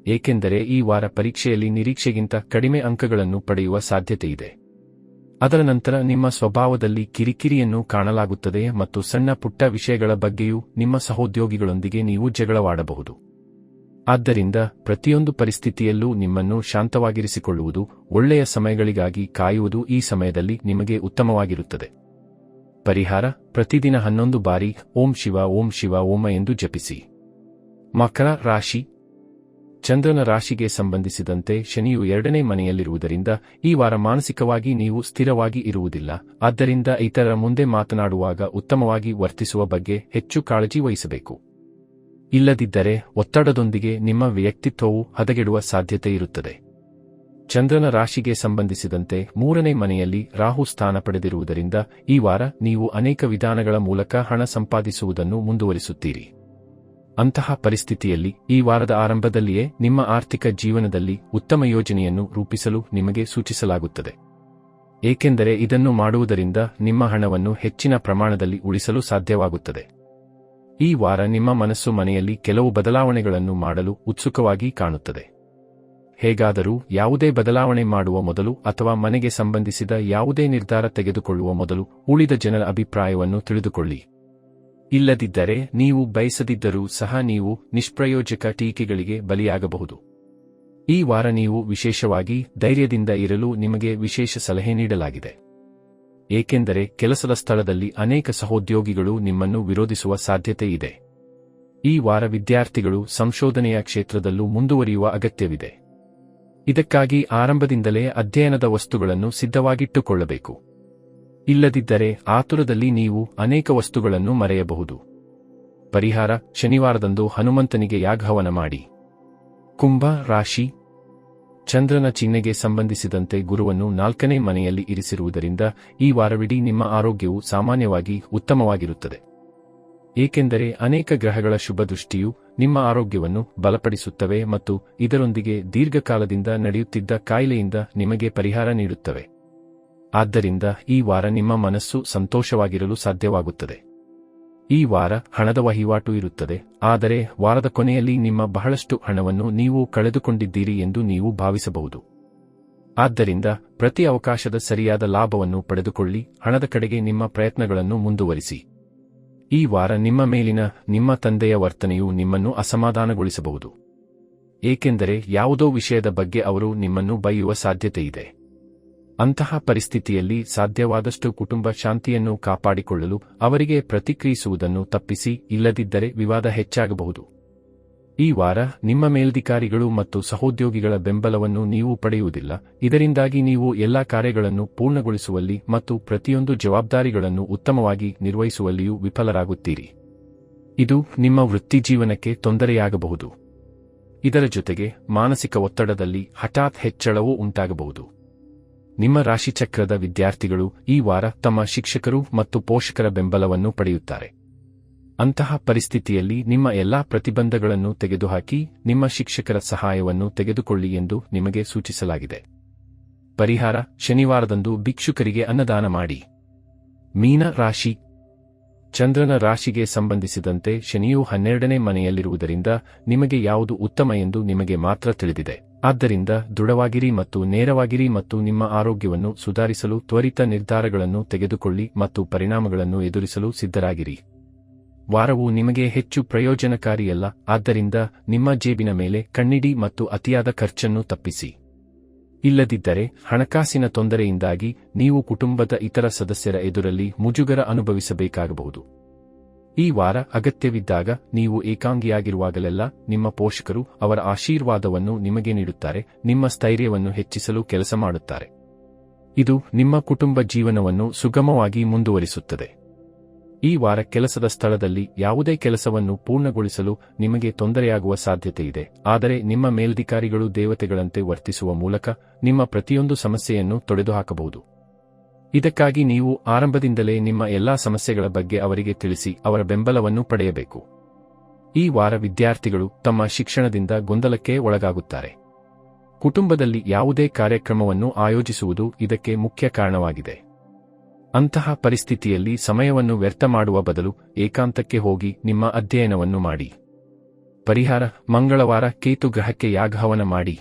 ಏಕೆಂದರೆ ಈ ವಾರ ಪರೀಕ್ಷೆಯಲ್ಲಿ ನಿರೀಕ್ಷೆಗಿಂತ ಕಡಿಮೆ ಅಂಕಗಳನ್ನು ಪಡೆಯುವ ಸಾಧ್ಯತೆಯಿದೆ. ಅದರ ನಂತರ ನಿಮ್ಮ ಸ್ವಭಾವದಲ್ಲಿ ಕಿರಿಕಿರಿಯನ್ನು ಕಾಣಲಾಗುತ್ತದೆ ಮತ್ತು ಸಣ್ಣ ಪುಟ್ಟ ವಿಷಯಗಳ ಬಗ್ಗೆಯೂ ನಿಮ್ಮ ಸಹೋದ್ಯೋಗಿಗಳೊಂದಿಗೆ ನೀವು ಜಗಳವಾಡಬಹುದು. ಆದ್ದರಿಂದ ಪ್ರತಿಯೊಂದು ಪರಿಸ್ಥಿತಿಯಲ್ಲೂ ನಿಮ್ಮನ್ನು ಶಾಂತವಾಗಿರಿಸಿಕೊಳ್ಳುವುದು, ಒಳ್ಳೆಯ ಸಮಯಗಳಿಗಾಗಿ ಕಾಯುವುದು ಈ ಸಮಯದಲ್ಲಿ ನಿಮಗೆ ಉತ್ತಮವಾಗಿರುತ್ತದೆ. ಪರಿಹಾರ: ಪ್ರತಿದಿನ 11 ಬಾರಿ ಓಂ ಶಿವ ಓಂ ಎಂದು ಜಪಿಸಿ. ಮಕರ ರಾಶಿ. ಚಂದ್ರನ ರಾಶಿಗೆ ಸಂಬಂಧಿಸಿದಂತೆ ಶನಿಯು 2ನೇ ಮನೆಯಲ್ಲಿರುವುದರಿಂದ ಈ ವಾರ ಮಾನಸಿಕವಾಗಿ ನೀವು ಸ್ಥಿರವಾಗಿ ಇರುವುದಿಲ್ಲ. ಆದ್ದರಿಂದ ಇತರರ ಮುಂದೆ ಮಾತನಾಡುವಾಗ ಉತ್ತಮವಾಗಿ ವರ್ತಿಸುವ ಬಗ್ಗೆ ಹೆಚ್ಚು ಕಾಳಜಿ ವಹಿಸಬೇಕು. ಇಲ್ಲದಿದ್ದರೆ ಒತ್ತಡದೊಂದಿಗೆ ನಿಮ್ಮ ವ್ಯಕ್ತಿತ್ವವು ಹದಗೆಡುವ ಸಾಧ್ಯತೆಯಿರುತ್ತದೆ. ಚಂದ್ರನ ರಾಶಿಗೆ ಸಂಬಂಧಿಸಿದಂತೆ 3ನೇ ಮನೆಯಲ್ಲಿ ರಾಹು ಸ್ಥಾನ ಪಡೆದಿರುವುದರಿಂದ ಈ ವಾರ ನೀವು ಅನೇಕ ವಿಧಾನಗಳ ಮೂಲಕ ಹಣ ಸಂಪಾದಿಸುವುದನ್ನು ಮುಂದುವರಿಸುತ್ತೀರಿ. ಅಂತಹ ಪರಿಸ್ಥಿತಿಯಲ್ಲಿ ಈ ವಾರದ ಆರಂಭದಲ್ಲಿಯೇ ನಿಮ್ಮ ಆರ್ಥಿಕ ಜೀವನದಲ್ಲಿ ಉತ್ತಮ ಯೋಜನೆಯನ್ನು ರೂಪಿಸಲು ನಿಮಗೆ ಸೂಚಿಸಲಾಗುತ್ತದೆ. ಏಕೆಂದರೆ ಇದನ್ನು ಮಾಡುವುದರಿಂದ ನಿಮ್ಮ ಹಣವನ್ನು ಹೆಚ್ಚಿನ ಪ್ರಮಾಣದಲ್ಲಿ ಉಳಿಸಲು ಸಾಧ್ಯವಾಗುತ್ತದೆ. ಈ ವಾರ ನಿಮ್ಮ ಮನಸ್ಸು ಮನೆಯಲ್ಲಿ ಕೆಲವು ಬದಲಾವಣೆಗಳನ್ನು ಮಾಡಲು ಉತ್ಸುಕವಾಗಿ ಕಾಣುತ್ತದೆ. ಹೇಗಾದರೂ ಯಾವುದೇ ಬದಲಾವಣೆ ಮಾಡುವ ಮೊದಲು ಅಥವಾ ಮನೆಗೆ ಸಂಬಂಧಿಸಿದ ಯಾವುದೇ ನಿರ್ಧಾರ ತೆಗೆದುಕೊಳ್ಳುವ ಮೊದಲು ಉಳಿದ ಜನರ ಅಭಿಪ್ರಾಯವನ್ನು ತಿಳಿದುಕೊಳ್ಳಿ. ಇಲ್ಲದಿದ್ದರೆ ನೀವು ಬಯಸದಿದ್ದರೂ ಸಹ ನೀವು ನಿಷ್ಪ್ರಯೋಜಕ ಟೀಕೆಗಳಿಗೆ ಬಲಿಯಾಗಬಹುದು. ಈ ವಾರ ನೀವು ವಿಶೇಷವಾಗಿ ಧೈರ್ಯದಿಂದ ಇರಲು ನಿಮಗೆ ವಿಶೇಷ ಸಲಹೆ ನೀಡಲಾಗಿದೆ. ಏಕೆಂದರೆ ಕೆಲಸದ ಸ್ಥಳದಲ್ಲಿ ಅನೇಕ ಸಹೋದ್ಯೋಗಿಗಳು ನಿಮ್ಮನ್ನು ವಿರೋಧಿಸುವ ಸಾಧ್ಯತೆ ಇದೆ. ಈ ವಾರ ವಿದ್ಯಾರ್ಥಿಗಳು ಸಂಶೋಧನೆಯ ಕ್ಷೇತ್ರದಲ್ಲೂ ಮುಂದುವರಿಯುವ ಅಗತ್ಯವಿದೆ. ಇದಕ್ಕಾಗಿ ಆರಂಭದಿಂದಲೇ ಅಧ್ಯಯನದ ವಸ್ತುಗಳನ್ನು ಸಿದ್ಧವಾಗಿಟ್ಟುಕೊಳ್ಳಬೇಕು. ಇಲ್ಲದಿದ್ದರೆ ಆತುರದಲ್ಲಿ ನೀವು ಅನೇಕ ವಸ್ತುಗಳನ್ನು ಮರೆಯಬಹುದು. ಪರಿಹಾರ: ಶನಿವಾರದಂದು ಹನುಮಂತನಿಗೆ ಯಾಗಹವನ ಮಾಡಿ. ಕುಂಭ ರಾಶಿ. ಚಂದ್ರನ ಚಿಹ್ನೆಗೆ ಸಂಬಂಧಿಸಿದಂತೆ ಗುರುವನ್ನು 4ನೇ ಮನೆಯಲ್ಲಿ ಇರಿಸಿರುವುದರಿಂದ ಈ ವಾರವಿಡೀ ನಿಮ್ಮ ಆರೋಗ್ಯವು ಸಾಮಾನ್ಯವಾಗಿ ಉತ್ತಮವಾಗಿರುತ್ತದೆ. ಏಕೆಂದರೆ ಅನೇಕ ಗ್ರಹಗಳ ಶುಭ ದೃಷ್ಟಿಯು ನಿಮ್ಮ ಆರೋಗ್ಯವನ್ನು ಬಲಪಡಿಸುತ್ತವೆ ಮತ್ತು ಇದರೊಂದಿಗೆ ದೀರ್ಘಕಾಲದಿಂದ ನಡೆಯುತ್ತಿದ್ದ ಕಾಯಿಲೆಯಿಂದ ನಿಮಗೆ ಪರಿಹಾರ ನೀಡುತ್ತವೆ. ಆದ್ದರಿಂದ ಈ ವಾರ ನಿಮ್ಮ ಮನಸ್ಸು ಸಂತೋಷವಾಗಿರಲು ಸಾಧ್ಯವಾಗುತ್ತದೆ. ಈ ವಾರ ಹಣದ ವಹಿವಾಟು ಇರುತ್ತದೆ, ಆದರೆ ವಾರದ ಕೊನೆಯಲ್ಲಿ ನಿಮ್ಮ ಬಹಳಷ್ಟು ಹಣವನ್ನು ನೀವು ಕಳೆದುಕೊಂಡಿದ್ದೀರಿ ಎಂದು ನೀವು ಭಾವಿಸಬಹುದು. ಆದ್ದರಿಂದ ಪ್ರತಿ ಅವಕಾಶದ ಸರಿಯಾದ ಲಾಭವನ್ನು ಪಡೆದುಕೊಳ್ಳಿ, ಹಣದ ಕಡೆಗೆ ನಿಮ್ಮ ಪ್ರಯತ್ನಗಳನ್ನು ಮುಂದುವರಿಸಿ. ಈ ವಾರ ನಿಮ್ಮ ಮೇಲಿನ ನಿಮ್ಮ ತಂದೆಯ ವರ್ತನೆಯು ನಿಮ್ಮನ್ನು ಅಸಮಾಧಾನಗೊಳಿಸಬಹುದು. ಏಕೆಂದರೆ ಯಾವುದೋ ವಿಷಯದ ಬಗ್ಗೆ ಅವರು ನಿಮ್ಮನ್ನು ಬೈಯುವ ಸಾಧ್ಯತೆಯಿದೆ. ಅಂತಹ ಪರಿಸ್ಥಿತಿಯಲ್ಲಿ ಸಾಧ್ಯವಾದಷ್ಟು ಕುಟುಂಬ ಶಾಂತಿಯನ್ನು ಕಾಪಾಡಿಕೊಳ್ಳಲು ಅವರಿಗೆ ಪ್ರತಿಕ್ರಿಯಿಸುವುದನ್ನು ತಪ್ಪಿಸಿ, ಇಲ್ಲದಿದ್ದರೆ ವಿವಾದ ಹೆಚ್ಚಾಗಬಹುದು. ಈ ವಾರ ನಿಮ್ಮ ಮೇಲಧಿಕಾರಿಗಳು ಮತ್ತು ಸಹೋದ್ಯೋಗಿಗಳ ಬೆಂಬಲವನ್ನು ನೀವು ಪಡೆಯುವುದಿಲ್ಲ. ಇದರಿಂದಾಗಿ ನೀವು ಎಲ್ಲಾ ಕಾರ್ಯಗಳನ್ನು ಪೂರ್ಣಗೊಳಿಸುವಲ್ಲಿ ಮತ್ತು ಪ್ರತಿಯೊಂದು ಜವಾಬ್ದಾರಿಗಳನ್ನು ಉತ್ತಮವಾಗಿ ನಿರ್ವಹಿಸುವಲ್ಲಿಯೂ ವಿಫಲರಾಗುತ್ತೀರಿ. ಇದು ನಿಮ್ಮ ವೃತ್ತಿಜೀವನಕ್ಕೆ ತೊಂದರೆಯಾಗಬಹುದು. ಇದರ ಜೊತೆಗೆ ಮಾನಸಿಕ ಒತ್ತಡದಲ್ಲಿ ಹಠಾತ್ ಹೆಚ್ಚಳವೂ ಉಂಟಾಗಬಹುದು. ನಿಮ್ಮ ರಾಶಿಚಕ್ರದ ವಿದ್ಯಾರ್ಥಿಗಳು ಈ ವಾರ ತಮ್ಮ ಶಿಕ್ಷಕರು ಮತ್ತು ಪೋಷಕರ ಬೆಂಬಲವನ್ನು ಪಡೆಯುತ್ತಾರೆ. ಅಂತಹ ಪರಿಸ್ಥಿತಿಯಲ್ಲಿ ನಿಮ್ಮ ಎಲ್ಲಾ ಪ್ರತಿಬಂಧಗಳನ್ನು ತೆಗೆದುಹಾಕಿ ನಿಮ್ಮ ಶಿಕ್ಷಕರ ಸಹಾಯವನ್ನು ತೆಗೆದುಕೊಳ್ಳಿ ಎಂದು ನಿಮಗೆ ಸೂಚಿಸಲಾಗಿದೆ. ಪರಿಹಾರ: ಶನಿವಾರದಂದು ಭಿಕ್ಷುಕರಿಗೆ ಅನ್ನದಾನ ಮಾಡಿ. ಮೀನ ರಾಶಿ. ಚಂದ್ರನ ರಾಶಿಗೆ ಸಂಬಂಧಿಸಿದಂತೆ ಶನಿಯು 12ನೇ ಮನೆಯಲ್ಲಿರುವುದರಿಂದ ನಿಮಗೆ ಯಾವುದು ಉತ್ತಮ ಎಂದು ನಿಮಗೆ ಮಾತ್ರ ತಿಳಿದಿದೆ. ಆದ್ದರಿಂದ ದೃಢವಾಗಿರಿ ಮತ್ತು ನೇರವಾಗಿರಿ ಮತ್ತು ನಿಮ್ಮ ಆರೋಗ್ಯವನ್ನು ಸುಧಾರಿಸಲು ತ್ವರಿತ ನಿರ್ಧಾರಗಳನ್ನು ತೆಗೆದುಕೊಳ್ಳಿ ಮತ್ತು ಪರಿಣಾಮಗಳನ್ನು ಎದುರಿಸಲು ಸಿದ್ಧರಾಗಿರಿ. ವಾರವು ನಿಮಗೆ ಹೆಚ್ಚು ಪ್ರಯೋಜನಕಾರಿಯಲ್ಲ, ಆದ್ದರಿಂದ ನಿಮ್ಮ ಜೇಬಿನ ಮೇಲೆ ಕಣ್ಣಿಡಿ ಮತ್ತು ಅತಿಯಾದ ಖರ್ಚನ್ನು ತಪ್ಪಿಸಿ. ಇಲ್ಲದಿದ್ದರೆ ಹಣಕಾಸಿನ ತೊಂದರೆಯಿಂದಾಗಿ ನೀವು ಕುಟುಂಬದ ಇತರ ಸದಸ್ಯರ ಎದುರಲ್ಲಿ ಮುಜುಗರ ಅನುಭವಿಸಬೇಕಾಗಬಹುದು. ಈ ವಾರ ಅಗತ್ಯವಿದ್ದಾಗ ನೀವು ಏಕಾಂಗಿಯಾಗಿರುವಾಗಲೆಲ್ಲ ನಿಮ್ಮ ಪೋಷಕರು ಅವರ ಆಶೀರ್ವಾದವನ್ನು ನಿಮಗೆ ನೀಡುತ್ತಾರೆ, ನಿಮ್ಮ ಸ್ಥೈರ್ಯವನ್ನು ಹೆಚ್ಚಿಸಲು ಕೆಲಸ ಮಾಡುತ್ತಾರೆ. ಇದು ನಿಮ್ಮ ಕುಟುಂಬ ಜೀವನವನ್ನು ಸುಗಮವಾಗಿ ಮುಂದುವರಿಸುತ್ತದೆ. ಈ ವಾರ ಕೆಲಸದ ಸ್ಥಳದಲ್ಲಿ ಯಾವುದೇ ಕೆಲಸವನ್ನು ಪೂರ್ಣಗೊಳಿಸಲು ನಿಮಗೆ ತೊಂದರೆಯಾಗುವ ಸಾಧ್ಯತೆಯಿದೆ, ಆದರೆ ನಿಮ್ಮ ಮೇಲಧಿಕಾರಿಗಳು ದೇವತೆಗಳಂತೆ ವರ್ತಿಸುವ ಮೂಲಕ ನಿಮ್ಮ ಪ್ರತಿಯೊಂದು ಸಮಸ್ಯೆಯನ್ನು ತೊಡೆದುಹಾಕಬಹುದು. ಇದಕ್ಕಾಗಿ ನೀವು ಆರಂಭದಿಂದಲೇ ನಿಮ್ಮ ಎಲ್ಲಾ ಸಮಸ್ಯೆಗಳ ಬಗ್ಗೆ ಅವರಿಗೆ ತಿಳಿಸಿ ಅವರ ಬೆಂಬಲವನ್ನು ಪಡೆಯಬೇಕು. ಈ ವಾರ ವಿದ್ಯಾರ್ಥಿಗಳು ತಮ್ಮ ಶಿಕ್ಷಣದಿಂದ ಗೊಂದಲಕ್ಕೆ ಒಳಗಾಗುತ್ತಾರೆ. ಕುಟುಂಬದಲ್ಲಿ ಯಾವುದೇ ಕಾರ್ಯಕ್ರಮವನ್ನು ಆಯೋಜಿಸುವುದು ಇದಕ್ಕೆ ಮುಖ್ಯ ಕಾರಣವಾಗಿದೆ. ಅಂತಹ ಪರಿಸ್ಥಿತಿಯಲ್ಲಿ ಸಮಯವನ್ನು ವ್ಯರ್ಥ ಮಾಡುವ ಬದಲು ಏಕಾಂತಕ್ಕೆ ಹೋಗಿ ನಿಮ್ಮ ಅಧ್ಯಯನವನ್ನು ಮಾಡಿ. ಪರಿಹಾರ: ಮಂಗಳವಾರ ಕೇತು ಗ್ರಹಕ್ಕೆ ಯಾಗಹವನ ಮಾಡಿ.